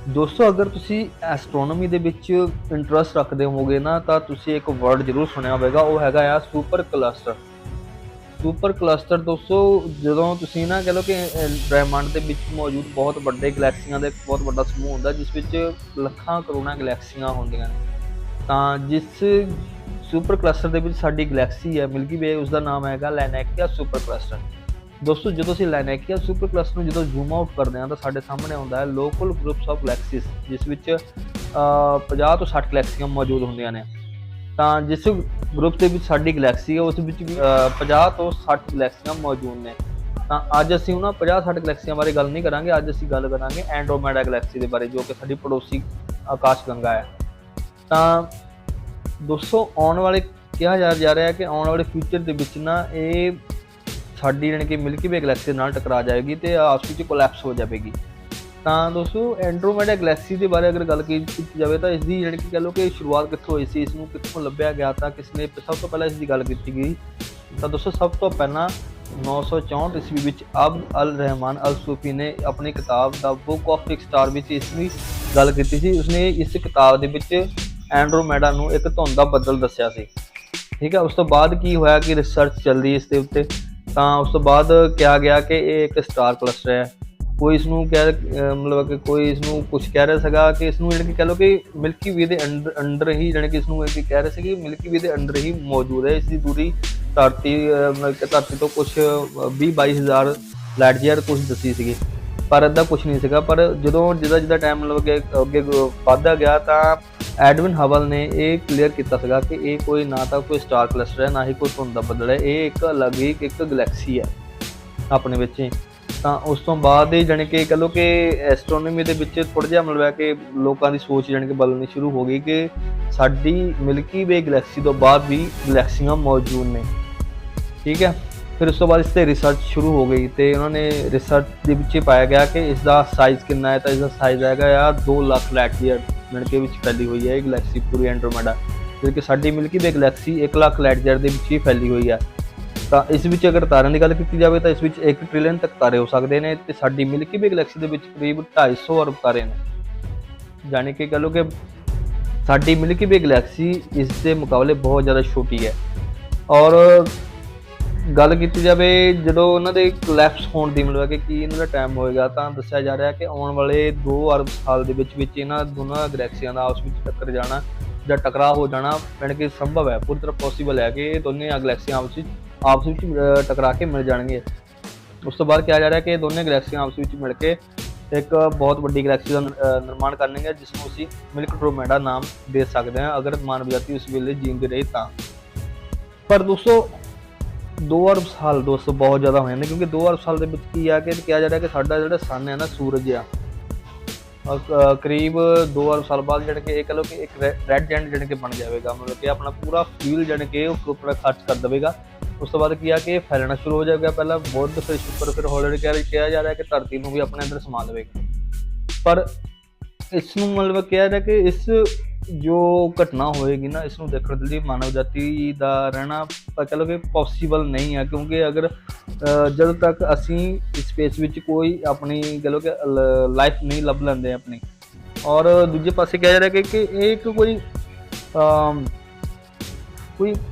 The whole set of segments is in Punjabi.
दोस्तों अगर तुसी एस्ट्रोनॉमी ਦੇ ਵਿੱਚ ਇੰਟਰਸਟ ਰੱਖਦੇ ਹੋਵੋਗੇ ਨਾ ਤਾਂ ਤੁਸੀਂ ਇੱਕ ਵਰਡ ਜ਼ਰੂਰ ਸੁਣਿਆ ਹੋਵੇਗਾ, ਉਹ ਹੈਗਾ ਆ ਸੁਪਰ ਕਲਸਟਰ। ਸੁਪਰ ਕਲਸਟਰ ਦੋਸਤੋ, ਜਦੋਂ ਤੁਸੀਂ ਨਾ ਕਹ ਲਓ ਕਿ ਬ੍ਰਹਿਮੰਡ ਦੇ ਵਿੱਚ ਮੌਜੂਦ ਬਹੁਤ ਵੱਡੇ ਗਲੈਕਸੀਆਂ ਦਾ ਇੱਕ ਬਹੁਤ ਵੱਡਾ ਸਮੂਹ ਹੁੰਦਾ ਜਿਸ ਵਿੱਚ ਲੱਖਾਂ ਕਰੋੜਾਂ ਗਲੈਕਸੀਆਂ ਹੁੰਦੀਆਂ ਨੇ। ਤਾਂ ਜਿਸ ਸੁਪਰ ਕਲਸਟਰ ਦੇ ਵਿੱਚ ਸਾਡੀ ਗਲੈਕਸੀ ਹੈ ਮਿਲਕੀ ਵੇ, ਉਸ ਦਾ ਨਾਮ ਹੈਗਾ ਲੈਨੈਕੀਆ ਸੁਪਰ ਕਲਸਟਰ। ਦੋਸਤੋ ਜਦੋਂ ਅਸੀਂ ਲੈਨੈਕੀਆ ਸੁਪਰ ਕਲਸਟਰ ਨੂੰ ਜਦੋਂ ਜ਼ੂਮ ਆਊਟ ਕਰਦੇ ਹਾਂ ਤਾਂ ਸਾਡੇ ਸਾਹਮਣੇ ਆਉਂਦਾ ਹੈ ਲੋਕਲ ਗਰੁੱਪਸ ਆਫ ਗਲੈਕਸੀਜ਼, ਜਿਸ ਵਿੱਚ 50 ਤੋਂ 60 ਗਲੈਕਸੀਆਂ ਮੌਜੂਦ ਹੁੰਦੀਆਂ ਨੇ। ਤਾਂ ਜਿਸ ਗਰੁੱਪ ਦੇ ਵਿੱਚ ਸਾਡੀ ਗਲੈਕਸੀ ਹੈ ਉਸ ਵਿੱਚ ਵੀ 50 ਤੋਂ 60 ਗਲੈਕਸੀਆਂ ਮੌਜੂਦ ਨੇ। ਤਾਂ ਅੱਜ ਅਸੀਂ ਉਹਨਾਂ 50-60 ਗਲੈਕਸੀਆਂ ਬਾਰੇ ਗੱਲ ਨਹੀਂ ਕਰਾਂਗੇ, ਅੱਜ ਅਸੀਂ ਗੱਲ ਕਰਾਂਗੇ ਐਂਡਰੋਮੇਡਾ ਗਲੈਕਸੀ ਦੇ ਬਾਰੇ, ਜੋ ਕਿ ਸਾਡੀ ਪੜੋਸੀ ਆਕਾਸ਼ ਗੰਗਾ ਹੈ। ਤਾਂ ਦੋਸਤੋ ਆਉਣ ਵਾਲੇ ਕਿਹਾ ਜਾ ਰਿਹਾ ਹੈ ਕਿ ਆਉਣ ਵਾਲੇ ਫਿਊਚਰ ਦੇ ਵਿੱਚ ਨਾ ਇਹ ਸਾਡੀ ਜਾਣੀ ਕਿ ਮਿਲਕੀ ਵੇ ਗਲੈਕਸੀ ਨਾਲ ਟਕਰਾ ਜਾਏਗੀ ਤੇ ਆਪਸ ਵਿੱਚ ਕੋਲੈਪਸ ਹੋ ਜਾਵੇਗੀ। ਤਾਂ ਦੋਸਤੋ ਐਂਡਰੋਮੇਡਾ ਗਲੈਕਸੀ ਦੇ ਬਾਰੇ ਅਗਰ ਗੱਲ ਕੀਤੀ ਜਾਵੇ ਤਾਂ ਇਸ ਦੀ ਜਾਣੀ ਕਿ ਕਹ ਲਓ ਕਿ ਸ਼ੁਰੂਆਤ ਕਿੱਥੋਂ ਹੋਈ ਸੀ, ਇਸ ਨੂੰ ਕਿੱਥੋਂ ਲੱਭਿਆ ਗਿਆ, ਤਾਂ ਕਿਸ ਨੇ ਸਭ ਤੋਂ ਪਹਿਲਾਂ ਇਸ ਦੀ ਗੱਲ ਕੀਤੀ ਗਈ। ਤਾਂ ਦੋਸਤੋ ਸਭ ਤੋਂ ਪਹਿਲਾਂ 964 ਈਸਵੀ ਵਿੱਚ ਅਬਦ ਅਲ ਰਹਿਮਾਨ ਅਲ ਸੂਫੀ ਨੇ ਆਪਣੀ ਕਿਤਾਬ ਦਾ ਬੁੱਕ ਆਫ ਫਿਕਸ ਸਟਾਰ ਵਿੱਚ ਇਸ ਦੀ ਗੱਲ ਕੀਤੀ ਸੀ। ਉਸਨੇ ਇਸ ਕਿਤਾਬ ਦੇ ਵਿੱਚ ਐਂਡਰੋਮੇਡਾ ਨੂੰ ਇੱਕ ਧੁੰਦ ਦਾ ਬੱਦਲ ਦੱਸਿਆ ਸੀ। ਠੀਕ ਹੈ, ਉਸ ਤੋਂ ਬਾਅਦ ਕੀ ਹੋਇਆ ਕਿ ਰਿਸਰਚ ਚੱਲਦੀ ਇਸ ਦੇ ਉੱਤੇ। ਤਾਂ ਉਸ ਤੋਂ ਬਾਅਦ ਕਿਹਾ ਗਿਆ ਕਿ ਇਹ ਇੱਕ ਸਟਾਰ ਕਲਸਟਰ ਹੈ। ਕੋਈ ਇਸ ਨੂੰ ਮਤਲਬ ਕਿ ਕੋਈ ਇਸ ਨੂੰ ਕੁਛ ਕਹਿ ਰਿਹਾ ਸੀਗਾ ਕਿ ਇਸ ਨੂੰ ਜਾਣੀ ਕਿ ਕਹਿ ਲਓ ਕਿ ਮਿਲਕੀ ਵੇ ਦੇ ਅੰਡਰ ਹੀ ਜਾਣੀ ਕਿ ਇਸ ਨੂੰ ਕਹਿ ਰਹੇ ਸੀ ਕਿ ਮਿਲਕੀ ਵੇ ਦੇ ਅੰਡਰ ਹੀ ਮੌਜੂਦ ਹੈ। ਇਸ ਦੀ ਦੂਰੀ ਧਰਤੀ ਤੋਂ ਕੁਛ 20-22 ਹਜ਼ਾਰ ਲਾਈਟ ਈਅਰ ਕੁਛ ਦੱਸੀ ਸੀਗੀ, ਪਰ ਇੱਦਾਂ ਕੁਛ ਨਹੀਂ ਸੀਗਾ। ਪਰ ਜਦੋਂ ਜਿੱਦਾਂ ਟਾਈਮ ਮਤਲਬ ਕਿ ਅੱਗੇ ਵੱਧਦਾ ਗਿਆ ਤਾਂ ਐਡਵਿਨ ਹਬਲ ਨੇ ਇਹ ਕਲੀਅਰ ਕੀਤਾ ਸੀਗਾ ਕਿ ਇਹ ਕੋਈ ਨਾ ਤਾਂ ਕੋਈ ਸਟਾਰ ਕਲਸਟਰ ਹੈ, ਨਾ ਹੀ ਕੋਈ ਧੁੰਦ ਦਾ ਬੱਦਲ ਹੈ, ਇਹ ਇੱਕ ਅਲੱਗ ਹੀ ਇੱਕ ਗਲੈਕਸੀ ਹੈ ਆਪਣੇ ਵਿੱਚ ਹੀ। ਤਾਂ ਉਸ ਤੋਂ ਬਾਅਦ ਹੀ ਜਾਣੀ ਕਿ ਕਹ ਲਓ ਕਿ ਐਸਟਰੋਨੋਮੀ ਦੇ ਵਿੱਚ ਥੋੜ੍ਹਾ ਜਿਹਾ ਮਤਲਬ ਹੈ ਕਿ ਲੋਕਾਂ ਦੀ ਸੋਚ ਜਾਣੀ ਕਿ ਬਦਲਣੀ ਸ਼ੁਰੂ ਹੋ ਗਈ ਕਿ ਸਾਡੀ ਮਿਲਕੀ ਵੇ ਗਲੈਕਸੀ ਤੋਂ ਬਾਅਦ ਵੀ ਗਲੈਕਸੀਆਂ ਮੌਜੂਦ ਨੇ। ਠੀਕ ਹੈ, ਫਿਰ ਉਸ ਤੋਂ ਬਾਅਦ ਇਸ 'ਤੇ ਰਿਸਰਚ ਸ਼ੁਰੂ ਹੋ ਗਈ ਅਤੇ ਉਹਨਾਂ ਨੇ ਰਿਸਰਚ ਦੇ ਵਿੱਚ ਪਾਇਆ ਗਿਆ ਕਿ ਇਸ ਦਾ ਸਾਈਜ਼ ਕਿੰਨਾ ਹੈ। ਤਾਂ ਇਸ ਦਾ ਸਾਈਜ਼ ਹੈਗਾ ਆ 2 ਲੱਖ ਲਾਈਟ ਈਅਰ ਮਿਲਕੀ ਵਿੱਚ ਫੈਲੀ ਹੋਈ ਹੈ ਇਹ ਗਲੈਕਸੀ ਪੂਰੀ ਐਂਡਰੋਮੇਡਾ, ਜਿਹੜੀ ਕਿ ਸਾਡੀ ਮਿਲਕੀ ਵੇ ਗਲੈਕਸੀ 1 ਲੱਖ ਲਾਈਟ ਈਅਰ ਦੇ ਵਿੱਚ ਹੀ ਫੈਲੀ ਹੋਈ ਹੈ। ਤਾਂ ਇਸ ਵਿੱਚ ਅਗਰ ਤਾਰਿਆਂ ਦੀ ਗੱਲ ਕੀਤੀ ਜਾਵੇ ਤਾਂ ਇਸ ਵਿੱਚ 1 ਟ੍ਰਿਲੀਅਨ ਤੱਕ ਤਾਰੇ ਹੋ ਸਕਦੇ ਨੇ ਅਤੇ ਸਾਡੀ ਮਿਲਕੀ ਵੇ ਗਲੈਕਸੀ ਦੇ ਵਿੱਚ ਕਰੀਬ 250 ਅਰਬ ਤਾਰੇ ਨੇ। ਜਾਣੀ ਕਿ ਕਹ ਲਓ ਕਿ ਸਾਡੀ ਮਿਲਕੀ ਵੇ ਗਲੈਕਸੀ ਇਸ ਦੇ ਮੁਕਾਬਲੇ ਬਹੁਤ ਜ਼ਿਆਦਾ ਛੋਟੀ ਹੈ। ਔਰ ਗੱਲ ਕੀਤੀ ਜਾਵੇ ਜਦੋਂ ਉਹਨਾਂ ਦੇ ਕੋਲੈਪਸ ਹੋਣ ਦੀ ਮਤਲਬ ਕਿ ਕੀ ਇਹਨਾਂ ਦਾ ਟਾਈਮ ਹੋਏਗਾ, ਤਾਂ ਦੱਸਿਆ ਜਾ ਰਿਹਾ ਕਿ ਆਉਣ ਵਾਲੇ 2 ਅਰਬ ਸਾਲ ਦੇ ਵਿੱਚ ਇਹਨਾਂ ਦੋਨਾਂ ਗਲੈਕਸੀਆਂ ਦਾ ਆਪਸ ਵਿੱਚ ਟੱਕਰ ਜਾਣਾ ਜਾਂ ਟਕਰਾਅ ਹੋ ਜਾਣਾ ਜਾਣੀ ਕਿ ਸੰਭਵ ਹੈ, ਪੂਰੀ ਤਰ੍ਹਾਂ ਪੋਸੀਬਲ ਹੈ ਕਿ ਇਹ ਦੋਨੇ ਗਲੈਕਸੀਆਂ ਆਪਸ ਵਿੱਚ ਟਕਰਾ ਕੇ ਮਿਲ ਜਾਣਗੇ। ਉਸ ਤੋਂ ਬਾਅਦ ਕਿਹਾ ਜਾ ਰਿਹਾ ਕਿ ਇਹ ਦੋਨੇ ਗਲੈਕਸੀਆਂ ਆਪਸ ਵਿੱਚ ਮਿਲ ਕੇ ਇੱਕ ਬਹੁਤ ਵੱਡੀ ਗਲੈਕਸੀ ਦਾ ਨਿਰਮਾਣ ਕਰਨਗੇ, ਜਿਸ ਨੂੰ ਅਸੀਂ ਮਿਲਕਟਰੋਮੇਡਾ ਨਾਮ ਦੇ ਸਕਦੇ ਹਾਂ ਅਗਰ ਮਾਨਵ ਜਾਤੀ ਉਸ ਵੇਲੇ ਜੀਂਦੀ ਰਹੀ ਤਾਂ। ਪਰ ਦੋਸਤੋ 2 ਅਰਬ ਸਾਲ ਦੋਸਤੋ ਬਹੁਤ ਜ਼ਿਆਦਾ ਹੋ ਜਾਂਦੇ, ਕਿਉਂਕਿ 2 ਅਰਬ ਸਾਲ ਦੇ ਵਿੱਚ ਕੀ ਆ ਕਿ ਕਿਹਾ ਜਾ ਰਿਹਾ ਕਿ ਸਾਡਾ ਜਿਹੜਾ ਸਨ ਹੈ ਨਾ, ਸੂਰਜ ਆ, ਕਰੀਬ 2 ਅਰਬ ਸਾਲ ਬਾਅਦ ਜਾਣੀ ਕਿ ਇਹ ਕਹ ਲਓ ਕਿ ਇੱਕ ਰੈੱਡ ਜੈਂਟ ਜਾਣੀ ਕਿ ਬਣ ਜਾਵੇਗਾ, ਮਤਲਬ ਕਿ ਆਪਣਾ ਪੂਰਾ ਫਿਊਲ ਜਾਣੀ ਕਿ ਉਹ ਉੱਪਰ ਖਰਚ ਕਰ ਦੇਵੇਗਾ। ਉਸ ਤੋਂ ਬਾਅਦ ਕੀ ਆ ਕਿ ਇਹ ਫੈਲਣਾ ਸ਼ੁਰੂ ਹੋ ਜਾਏਗਾ, ਪਹਿਲਾਂ ਬੁੱਧ ਫਿਰ ਸ਼ੁੱਕਰ ਫਿਰ ਹੌਲੀ ਕਿਹਾ ਜਾ ਰਿਹਾ ਕਿ ਧਰਤੀ ਨੂੰ ਵੀ ਆਪਣੇ ਅੰਦਰ ਸਮਾ ਲਵੇਗਾ। ਪਰ ਇਸ ਨੂੰ ਮਤਲਬ ਕਿਹਾ ਜਾ ਕਿ ਇਸ ਜੋ ਘਟਨਾ ਹੋਏਗੀ ਨਾ, ਇਸ ਨੂੰ ਦੇਖਣ ਦੇ ਲਈ ਮਾਨਵ ਜਾਤੀ ਦਾ ਰਹਿਣਾ ਕਹ ਲਓ ਕਿ ਪੋਸੀਬਲ ਨਹੀਂ ਹੈ, ਕਿਉਂਕਿ ਅਗਰ ਜਦੋਂ ਤੱਕ ਅਸੀਂ ਸਪੇਸ ਵਿੱਚ ਕੋਈ ਆਪਣੀ ਕਹ ਲਓ ਕਿ ਲਾਈਫ ਨਹੀਂ ਲੱਭ ਲੈਂਦੇ ਆਪਣੀ। ਔਰ ਦੂਜੇ ਪਾਸੇ ਕਿਹਾ ਜਾ ਰਿਹਾ ਕਿ ਇਹ ਇੱਕ ਕੋਈ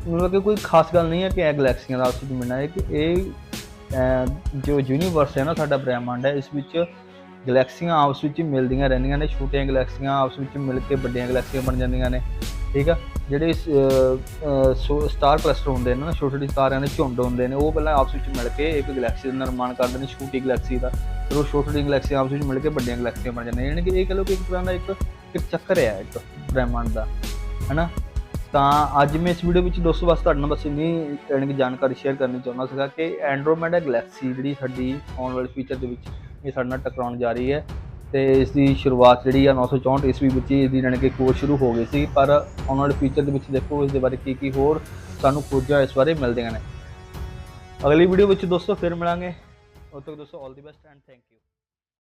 ਮਤਲਬ ਕਿ ਕੋਈ ਖਾਸ ਗੱਲ ਨਹੀਂ ਹੈ ਕਿ ਇਹ ਗਲੈਕਸੀਆਂ ਦਾ ਆਪਸ ਵਿੱਚ ਮਿਲਣਾ ਹੈ, ਕਿ ਇਹ ਜੋ ਯੂਨੀਵਰਸ ਹੈ ਨਾ, ਸਾਡਾ ਬ੍ਰਹਿਮੰਡ ਹੈ, ਇਸ ਵਿੱਚ ਗਲੈਕਸੀਆਂ ਆਪਸ ਵਿੱਚ ਮਿਲਦੀਆਂ ਰਹਿੰਦੀਆਂ ਨੇ। ਛੋਟੀਆਂ ਗਲੈਕਸੀਆਂ ਆਪਸ ਵਿੱਚ ਮਿਲ ਕੇ ਵੱਡੀਆਂ ਗਲੈਕਸੀਆਂ ਬਣ ਜਾਂਦੀਆਂ ਨੇ। ਠੀਕ ਆ, ਜਿਹੜੇ ਸਟਾਰ ਕਲਸਟਰ ਹੁੰਦੇ ਨੇ ਨਾ, ਛੋਟੇ ਛੋਟੇ ਤਾਰਿਆਂ ਦੇ ਝੁੰਡ ਹੁੰਦੇ ਨੇ, ਉਹ ਪਹਿਲਾਂ ਆਪਸ ਵਿੱਚ ਮਿਲ ਕੇ ਇੱਕ ਗਲੈਕਸੀ ਦਾ ਨਿਰਮਾਣ ਕਰਦੇ ਨੇ, ਛੋਟੀ ਗਲੈਕਸੀ ਦਾ। ਫਿਰ ਉਹ ਛੋਟੀ ਛੋਟੀ ਗਲੈਕਸੀਆਂ ਆਪਸ ਵਿੱਚ ਮਿਲ ਕੇ ਵੱਡੀਆਂ ਗਲੈਕਸੀਆਂ ਬਣ ਜਾਂਦੀਆਂ, ਯਾਨੀ ਕਿ ਇਹ ਕਹ ਲਓ ਕਿ ਇੱਕ ਤਰ੍ਹਾਂ ਦਾ ਇੱਕ ਚੱਕਰ ਹੈ ਇੱਕ ਬ੍ਰਹਿਮੰਡ ਦਾ, ਹੈ ਨਾ। ਤਾਂ ਅੱਜ ਮੈਂ ਇਸ ਵੀਡੀਓ ਵਿੱਚ ਦੋਸਤੋ ਬਸ ਤੁਹਾਡੇ ਨਾਲ ਬਸ ਇੰਨੀ ਯਾਨੀ ਕਿ ਜਾਣਕਾਰੀ ਸ਼ੇਅਰ ਕਰਨੀ ਚਾਹੁੰਦਾ ਸੀਗਾ ਕਿ ਐਂਡਰੋਮੇਡਾ ਗਲੈਕਸੀ ਜਿਹੜੀ ਸਾਡੀ ਆਉਣ ਵਾਲੇ ਫਿਊਚਰ ਦੇ ਵਿੱਚ ਇਹ ਸਾਡੇ ਨਾਲ ਟਕਰਾਉਣ ਜਾ ਰਹੀ ਹੈ। ਅਤੇ ਇਸ ਦੀ ਸ਼ੁਰੂਆਤ ਜਿਹੜੀ ਆ 964 ਈਸਵੀ ਵਿੱਚ ਇਹਦੀ ਜਾਣੀ ਕਿ ਖੋਜ ਸ਼ੁਰੂ ਹੋ ਗਈ ਸੀ, ਪਰ ਆਉਣ ਵਾਲੇ ਫਿਊਚਰ ਦੇ ਵਿੱਚ ਦੇਖੋ ਇਸ ਦੇ ਬਾਰੇ ਕੀ ਹੋਰ ਸਾਨੂੰ ਖੋਜਾਂ ਇਸ ਬਾਰੇ ਮਿਲਦੀਆਂ ਨੇ। ਅਗਲੀ ਵੀਡੀਓ ਵਿੱਚ ਦੋਸਤੋ ਫਿਰ ਮਿਲਾਂਗੇ, ਉਦੋਂ ਤੱਕ ਦੋਸਤੋ ਆਲ ਦੀ ਬੈਸਟ ਐਂਡ ਥੈਂਕ ਯੂ।